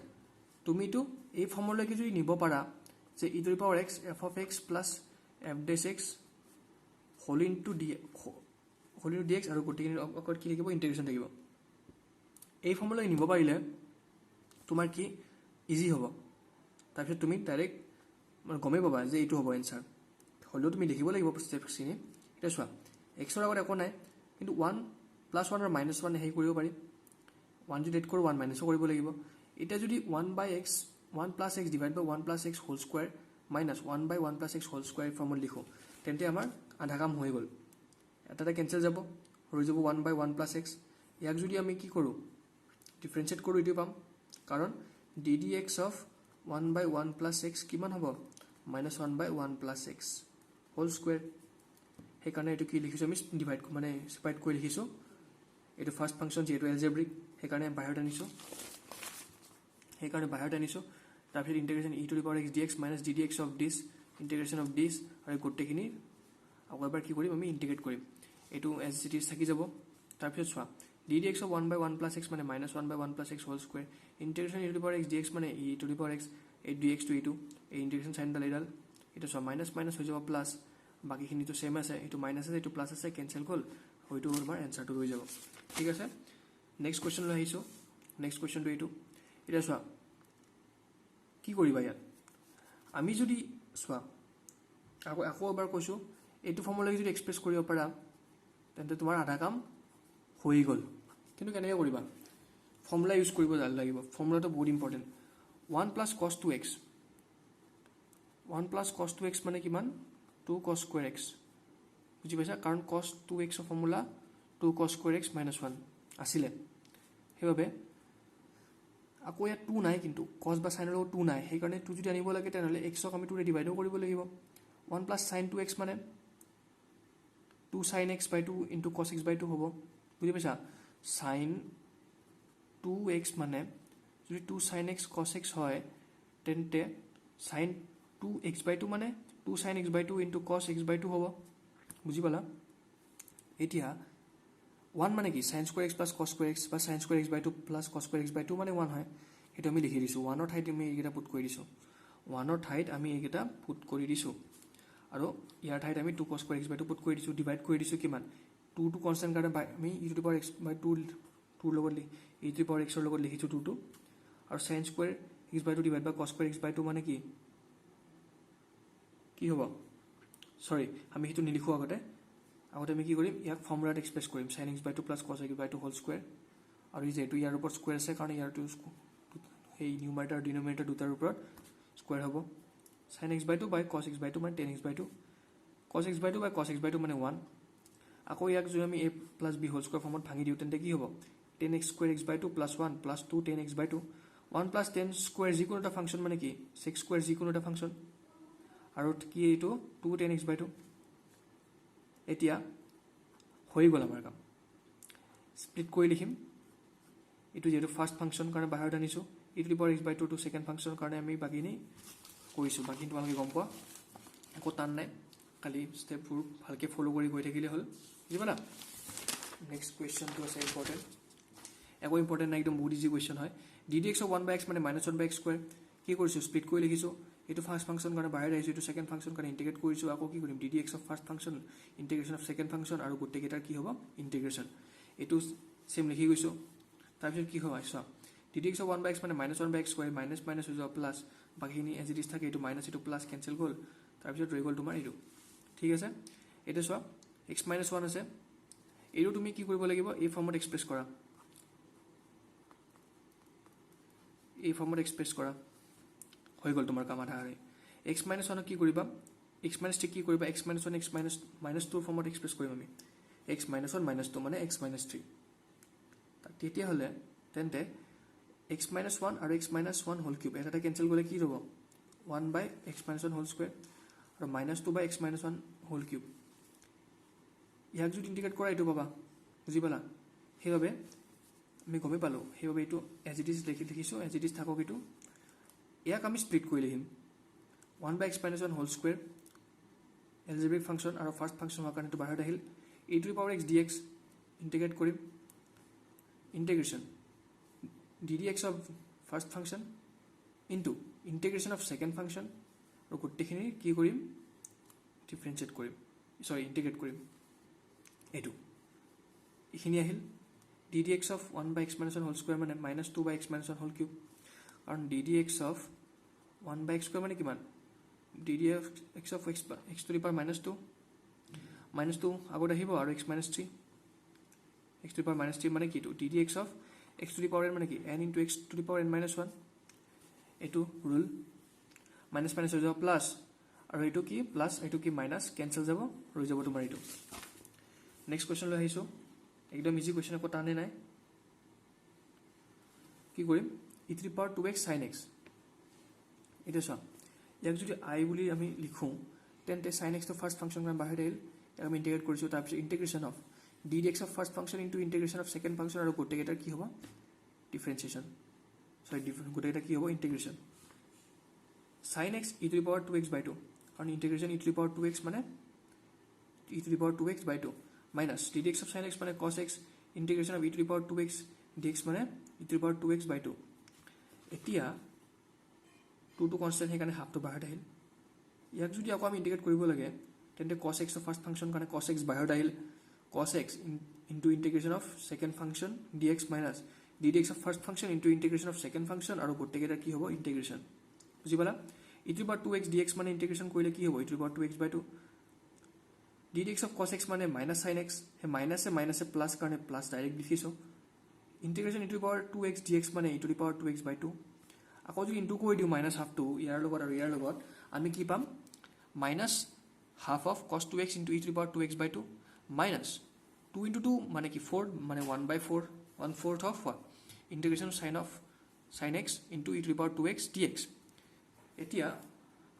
তুমিতো এই ফৰ্মুলালৈকে যদি নিব পাৰা যে e to the power x f of x plus f dash x whole into dx, আৰু গোটেইখিনি অকল কি থাকিব, ইন্টিগ্ৰেশ্যন থাকিব। এই ফৰ্মুলা নিব পাৰিলে তোমাৰ কি ইজি হ'ব, তাৰপিছত তুমি ডাইৰেক্ট গমেই পাবা যে এইটো হ'ব এনচাৰ, হ'লেও তুমি লিখিব লাগিব ষ্টেপছখিনি। এতিয়া চোৱা, এক্সৰ আগত একো নাই, কিন্তু 1 প্লাছ 1 আৰু মাইনাছ 1 হেৰি কৰিব পাৰি, 1 যদি এড কৰোঁ 1 মাইনাছো কৰিব লাগিব। এতিয়া যদি 1 plus x divide by 1 plus x whole square minus 1 by 1 plus x whole square ফৰ্মত লিখোঁ, তেন্তে আমাৰ আধা কাম হৈ গ'ল, এটা কেনচেল যাব, ৰৈ যাব 1 বাই 1 প্লাছ x। ইয়াক যদি আমি কি কৰোঁ, ডিফাৰেঞ্চিয়েট কৰোঁ, এইটো পাম, কাৰণ ddx of 1 by 1 plus x কিমান হ'ব, minus 1 by 1 plus x whole square. সেইকাৰণে এইটো কি লিখিছোঁ, আমি ডিভাইড মানে ছেপাৰেট কৰি লিখিছোঁ। এইটো ফাৰ্স্ট ফাংশন, যিহেতু এলজেব্ৰিক, সেইকাৰণে বাহিৰত আনিছোঁ, তাৰপিছত ইন্টিগ্ৰেশ্যন e to the power x dx minus ddx of this integration of this আৰু গোটেইখিনি আকৌ এবাৰ কি কৰিম আমি ইণ্টিগ্ৰেট কৰিম এইটো এজ ইট ইজ থাকি যাব তাৰপিছত চোৱা d d x of 1/1 plus x মানে minus 1/1 plus x whole square integration e to the power x d x মানে e to the power x এই ডি এক্স টু ইটো এই ইণ্টিগ্ৰেশ্যন চাইনডাল এইডাল এইটো চোৱা মাইনাছ মাইনাছ হৈ যাব প্লাছ বাকীখিনিতো ছেম আছে এইটো মাইনাছ আছে এইটো প্লাছ আছে কেঞ্চেল গ'ল হয়তো আমাৰ এনচাৰটো হৈ যাব ঠিক আছে নেক্সট কুৱেশ্যন লৈ আহিছোঁ নেক্সট কুৱেশ্যনটো এইটো এতিয়া চোৱা কি কৰিবা ইয়াত আমি যদি চোৱা আকৌ এবাৰ কৈছোঁ এইটো ফৰ্মুলাক যদি এক্সপ্ৰেছ কৰিব পাৰা তেন্তে তোমাৰ আধা কাম হৈ গ'ল কিন্তু কেনেকৈ কৰিবা ফৰ্মুলা ইউজ কৰিব লাগিব ফৰ্মুলাটো বহুত ইম্পৰ্টেণ্ট 1 প্লাছ কছ 2x 1 প্লাছ কছ 2x মানে কিমান 2 কছ স্কুৱেৰ এক্স বুজি পাইছা কাৰণ কছ 2x ৰ ফৰ্মুলা 2 কছ স্কুৱেৰ এক্স মাইনাছ 1 আছিলে সেইবাবে আকৌ ইয়াত 2 নাই কিন্তু কছ বা চাইনৰ লগত 2 নাই সেইকাৰণে 2 যদি আনিব লাগে তেনেহ'লে এক্সক আমি 2ৰে ডিভাইডো কৰিব লাগিব 1 প্লাছ চাইন 2x মানে 2 sin x by 2 into cos x by 2 হ'ব বুজি পাইছা sin 2x মানে যদি 2 sin x cos x হয় তেন্তে sin 2x by 2 মানে 2 sin x by 2 into cos x by 2 হ'ব বুজি পালা এতিয়া 1 মানে কি sin square x plus cos square x বা sin square x by 2 plus cos square x by 2 মানে 1 হয় এটা আমি লিখি দিছো 1 ৰ ঠাইত আমি এইকেইটা পুট কৰি দিছো 1 ৰ ঠাইত আমি এইকেইটা পুট কৰি দিছো আৰু ইয়াৰ ঠাইত আমি 2 cos square x by 2 put কৰি দিছো ডিভাইড কৰি দিছো কিমান 2 টু কনস্ট্যান্ট কাৰণে আমি e to the power x by 2 2 লগত e to the power x ৰ লগত লিখিছো 2 টু আৰু sin square x by 2 divide by cos square x by 2 মানে কি হ'ব সৰি আমি হেতু নিলিখো আগতে আমি কি কৰিম ইয়াক ফৰ্মুলাত এক্সপ্ৰেছ কৰিম sin x by 2 plus cos x by 2 whole square আৰু এই যেটো ইয়াৰ ওপৰত স্কয়াৰ আছে কাৰণ ইয়াৰটো এই নিউমাৰেটৰ ডিনোমিনেটৰ দুটাৰ ওপৰত স্কয়াৰ হ'ব sin x by 2 by cos x by 2 মানে tan x by 2 cos x by 2 by cos x by 2 মানে 1 আকৌ ইয়াক যদি আমি a plus b whole square ফৰ্মত ভাঙি দিও তেন্তে কি হ'ব tan x square x by 2 plus 1 plus 2 tan x by 2 1 plus tan square যিকোনো এটা ফাংচন মানে কি 6 square যিকোনো এটা ফাংচন আৰু কি এইটো 2 tan x by 2 এতিয়া হৈ গ'ল আমাৰ কাম স্প্লিট কৰি লিখিম এটো যেটো ফাৰ্স্ট ফাংচন কাৰণে বাহিৰত আনিছো e to the power x by 2 to second function কাৰণে আমি বাকিনি কৰিছো বাকি তোমালোকে গম পোৱা একো টান নাই খালি স্টেপবোৰ ভালকে ফলো কৰি গৈ থাকিলে হ'ল বুজিবা নেক্সট কোৱেশ্চনটো আছে ইম্পৰ্টেন্ট একো ইম্পৰ্টেন্ট নাই একদম বহুত ইজি কোৱেশ্চন হয় ddx of 1 by x মানে -1 by x স্কয়াৰ কি কৰিছো স্প্লিট কৰি লিখিছো এটো ফাৰ্স্ট ফাংচন কাৰণে বাহিৰত আহিছো এটো সেকেন্ড ফাংচন কাৰণে ইন্টিগ্ৰেট কৰিছো আকৌ কি কৰিম ddx of first function integration of second function আৰু গোটেই কেটাৰ কি হ'ব ইন্টিগ্ৰেশন এটো সেম লিখি গৈছো তাৰপিছত কি হয় চোৱা ddx of 1 by x মানে -1 by x square minus minus হৈ যাব প্লাস বাকিনি এজ ইট ইজ থাকে এটো মাইনাস এটো প্লাস কেনসেল গ'ল তাৰপিছত ৰৈ গ'ল তোমাৰ এটো ঠিক আছে এটা চোৱা x - 1 আছে এটো তুমি কি কৰিব লাগিব এই ফৰ্মত এক্সপ্ৰেছ কৰা এই ফৰ্মত এক্সপ্ৰেছ কৰা হৈ গ'ল তোমাৰ কাম আধা আৰে x - 1 কি কৰিবা x - 3 কি কৰিবা x - 1 x - 2 ফৰ্মত এক্সপ্ৰেছ কৰিম আমি x - 1 - 2 মানে x - 3 তেতিয়া হলে তেন্তে x - 1 আৰু x - 1 হোল কিউব এটা কেনসেল গলে কি হ'ব 1 by x - 1 হোল স্কয়াৰ আৰু -2 by x - 1 হোল কিউব ইয়াক যদি ইন্টিগ্ৰেট কৰা এটো পাবা বুজি পালা হেইভাবে আমি গমে পালো হেইভাবে এটো এজ ইট ইজ লিখিছো এজ ইট ইজ থাকক এটো ইয়াক আমি স্প্লিট কৰি লিখিম 1 by x - 1 whole square algebraic function আৰু ফাৰ্স্ট ফাংচন হোৱাৰ কাৰণে এটো বাহিৰত আহিল e to the power x dx integrate কৰিম integration ddx of first function into integration of second function আৰু গোটেইখিনি কি কৰিম ডিফাৰেন্সিয়েট কৰিম সৰি ইন্টিগ্ৰেট কৰিম এটো ইখিনি আহিল ddx of 1 by x - 1 whole square মানে -2 by x - 1 whole cube কাৰণ ddx of 1 by x square মানে কিমান ddx of x to the power -2 আগত আহিব আৰু x - 3 x to the power -3 মানে কি ddx of x to the power n মানে কি n into x to the power n - 1 এটো রুল মাইনাস মাইনাস হৈ যাব প্লাস আৰু এটো কি প্লাস এটো কি মাইনাস ক্যান্সেল যাব ৰৈ যাব তোমাৰ এটো নেক্সট কোৱেশ্চন লৈ আহিছো একদম ইজি কোৱেশ্চন একো টানে নাই কি কৰিম e to the power 2x sin x এটা চাম ইয়াক যদি i বুলি আমি লিখো তেন্তে sin x তো ফাৰ্স্ট ফাংচন কাৰণে বাহিৰ আহিল আমি ইন্টিগ্ৰেট কৰিছো তাৰপিছত ইন্টিগ্ৰেশন of ddx of first function into integration of second function আৰু গোটেই কেটাৰ কি হ'ব ডিফাৰেন্সিয়েশন সৰি গোটেই কেটা কি হ'ব ইন্টিগ্ৰেশন sin x e to the power 2x by 2 কাৰণ integration e to the power 2x মানে e to the power 2x by 2 minus ddx of sin x মানে cos x integration of e to the power 2x dx মানে e to the power 2x by 2 এতিয়া 2 টো constant সেইকাৰণে হাফটো বাহিৰত আহিল ইয়াক যদি আকৌ আমি ইণ্টিগ্ৰেট কৰিব লাগে তেন্তে cos x of first function কাৰণে cos x বাহিৰত আহিল cos x into integration of second function dx minus ddx of first function into integration of second function আৰু গোটেইকেইটা কি হ'ব ইন্টিগ্ৰেশ্যন বুজি পালা e to the power 2x dx মানে ইন্টিগ্ৰেশ্যন কৰিলে কি হ'ব e to the power 2x by 2 ddx of cos x মানে minus sin x হে minus এ প্লাস কাৰণে প্লাস ডাইৰেক্ট লিখিছো ইন্টিগ্ৰেশ্যন e to the power 2x dx মানে e to the power 2x by 2 আকৌ যদি ইনটু কৰি দিও minus half to ইয়াৰ লগত আৰু ইয়াৰ লগত আমি কি পাম minus half of cos 2x into e to the power 2x by 2 minus 2 into 2 মানে কি 4 মানে 1 by 4 1/4 of what integration of sin x into e to the power 2x dx এতিয়া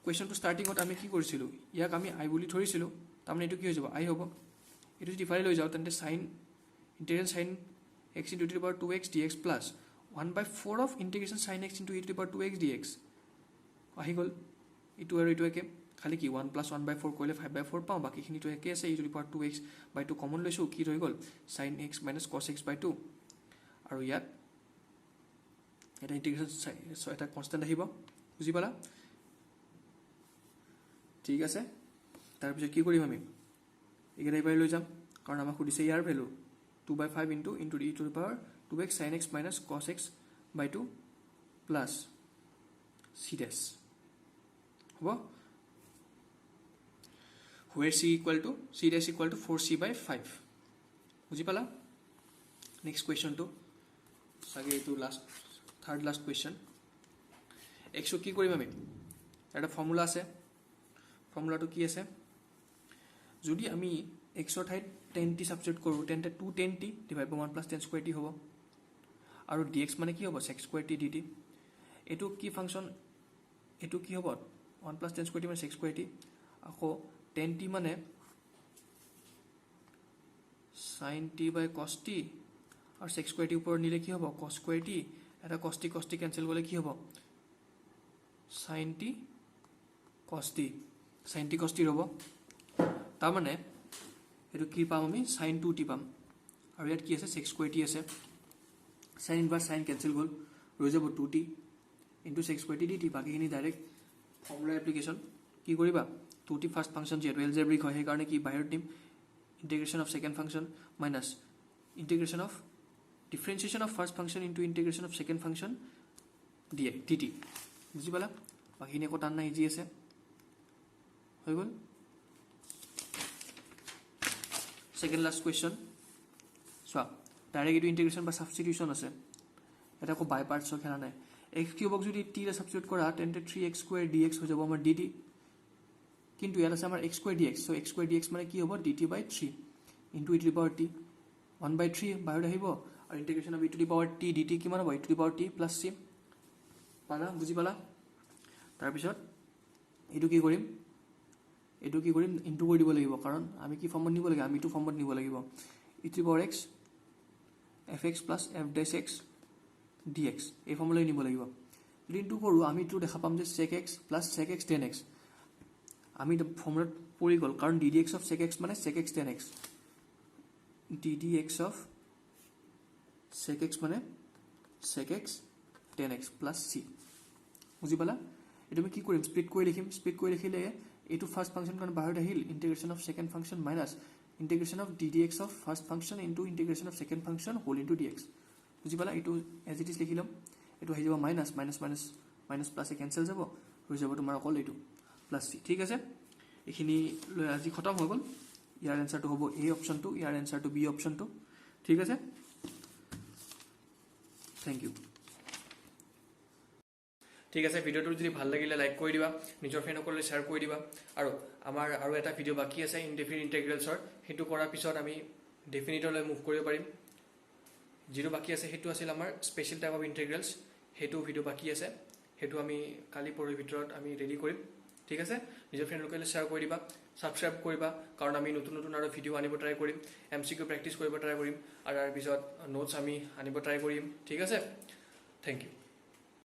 কোৱেশ্চনটো ষ্টাৰ্টিংত আমি কি কৰিছিলো ইয়াক আমি i বুলি ধৰিছিলো তাৰমানে এটো কি হৈ যাব i হ'ব এটো যদি ইফালে লৈ যাও তেন্তে sin integration sin x into e to the power 2x dx plus 1/4 of integration sin x into e to the power 2x dx আহি গল এটো আৰু এটো একে খালি কি 1 plus 1/4 কৰিলে 5/4 পাও বাকিখিনি তো একে আছে e to the power 2x by 2 common লৈছো কি ৰৈ গল sin x minus cos x by 2 আৰু ইয়াত এটা ইন্টিগ্ৰেশ্যন এটা কনষ্টেন্ট আহিব বুজি পালা ঠিক আছে তাৰ পিছত কি কৰিম আমি একেটা ইবাৰ লৈ যাম কাৰণ আমাক খুদিছে ইয়াৰ value 2/5 into e to the power 2x sin x minus cos x by 2 plus c dash হ'ব where c dash equal to 4c by 5 বুজি পালা নেক্সট কোৱেশ্চন টু সাগে এটো last third last question x কি কৰিম আমি এটা formula আছে ফৰ্মুলাটো কি আছে যদি আমি x ৰ ঠাইত 10t সাবস্টিটিউট কৰো তেন্তে 210t divide by 1 plus 10 square t হ'ব আৰু dx মানে কি হ'ব sec square t dt এটো কি ফাংচন এটো কি হ'ব 1 plus 10 square t মানে sec square t আকৌ 10t মানে sin t by cos t আৰু sec square t ওপৰ নিলে কি হ'ব cos square t এটা cos t ক্যান্সেল গলে কি হ'ব sin t cos t হ'ব তাৰ মানে এটো কি পাম আমি sin 2t পাম আৰু ইয়াত কি আছে sec square t আছে sin ইনভাৰ্স sin ক্যান্সেল গল ৰৈ যাব 2t into sec square t dt বাকিখিনি ডাইৰেক্ট ফৰ্মুলা এপ্লিকেশন কি কৰিবা 2t ফাৰ্স্ট ফাংশন যেটো এলজেব্ৰিক হয় সেই কাৰণে কি বাহিৰত দিম integration of second function minus integration of differentiation of first function into integration of second function dt বুজি পালা বাকিখিনি কো টান না ইজি আছে হৈ গল second last question so direct integration বা সাবস্টিটিউশন আছে এটা কো বাই পাৰ্টস খেলা নাই x কিউবক যদি t ৰে সাবস্টিটিউট কৰা তেন্তে 3x square dx হৈ যাব আমাৰ dt কিন্তু ইয়াত আছে আমাৰ x square dx so x square dx মানে কি হ'ব dt by 3 into e to the power t 1/3 বাহিৰত আহিব আৰু integration of e to the power t dt কিমান হ'ব e to the power t plus c পালা বুজি পালা তাৰ পিছত এটো কি কৰিম ইনটু কৰি দিব লাগিব কাৰণ আমি কি ফৰ্মত নিব লাগিব আমি টু ফৰ্মত নিব লাগিব e to the power x fx plus f dash x dx এই ফৰ্মুলাই নিব লাগিব যদি ইনটু কৰো আমি টু দেখা পাম যে sec x plus sec x tan x আমি তো ফর্মুলা পড়ি গল কারণ ddx of sec x মানে sec x tan x ddx of sec x মানে sec x tan x plus c বুজি পালা এটা আমি কি কৰিম স্প্লিট কৰি লিখিলে এটো ফাৰ্স্ট ফাংশন কাৰণ বাহিৰত আহিল integration of second function minus integration of ddx of first function into integration of second function whole into dx বুজি পালা এটো as it is লিখিলাম এটো হৈ যাব মাইনাস প্লাস এ ক্যান্সেল যাব হৈ যাব তোমাৰ অকল এটো প্লাস c ঠিক আছে এখিনি আজি খতম হৈ গল ইয়াৰ আনসাৰটো হ'ব a অপশনটো ইয়াৰ আনসারটো b অপশনটো ঠিক আছে থ্যাংক ইউ ঠিক আছে ভিডিওটো যদি ভাল লাগিলে লাইক কৰি দিবা নিজৰ ফ্ৰেণ্ডসকললৈ শেয়াৰ কৰি দিবা আৰু আমাৰ আৰু এটা ভিডিও বাকি আছে ইনডেফিনিট ইন্টিগ্ৰেলছৰ হেতু কৰাৰ পিছত আমি ডেফিনিটলৈ মুভ কৰিব পাৰিম যেটো বাকি আছে হেতু আছিল আমাৰ স্পেশাল টাইপ অফ ইন্টিগ্ৰেলছ হেতু ভিডিও বাকি আছে হেতু আমি কালি পৰৰ ভিতৰত আমি ৰেডি কৰিম ঠিক আছে নিজৰ ফ্ৰেণ্ডসকললৈ শেয়াৰ কৰি দিবা সাবস্ক্ৰাইব কৰিবা কাৰণ আমি নতুন আৰু ভিডিও আনিব ট্ৰাই কৰিম এমসিকিউ প্ৰেক্টিস কৰিব ট্ৰাই কৰিম আৰু তাৰ পিছত নোটছ আমি আনিব ট্ৰাই কৰিম ঠিক আছে থ্যাংক ইউ